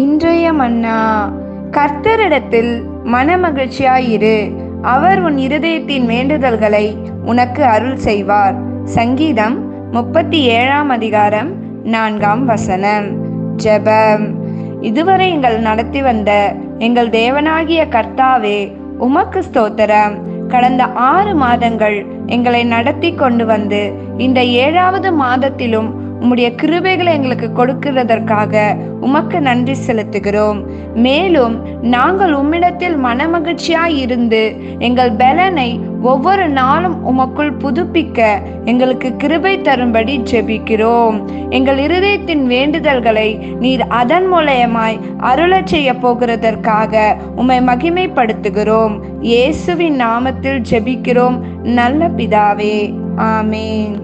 இன்றைய மன்னா. கர்த்தரிடத்தில் மனமகிழ்ச்சியாயிரு, அவர் உன் இருதயத்தின் வேண்டுதல்களை உனக்கு அருள் செய்வார். சங்கீதம் 37:4. ஜெபம். இதுவரை எங்கள் நடத்தி வந்த எங்கள் தேவனாகிய கர்த்தாவே, உமக்கு ஸ்தோத்திரம். கடந்த 6 மாதங்கள் எங்களை நடத்தி கொண்டு வந்து இந்த 7வது மாதத்திலும் உம்முடைய கிருபைகளை எங்களுக்கு கொடுக்கிறதற்காக உமக்கு நன்றி செலுத்துகிறோம். மேலும் நாங்கள் உம்மிடத்தில் மனமகிழ்ச்சியாய் இருந்து எங்கள் பலனை ஒவ்வொரு நாளும் உமக்குள் புதுப்பிக்க எங்களுக்கு கிருபை தரும்படி ஜெபிக்கிறோம். எங்கள் இருதயத்தின் வேண்டுதல்களை நீர் அதன் மூலமாய் அருளச் செய்ய போகிறதற்காக உம்மை மகிமைப்படுத்துகிறோம். இயேசுவின் நாமத்தில் ஜெபிக்கிறோம் நல்ல பிதாவே, ஆமேன்.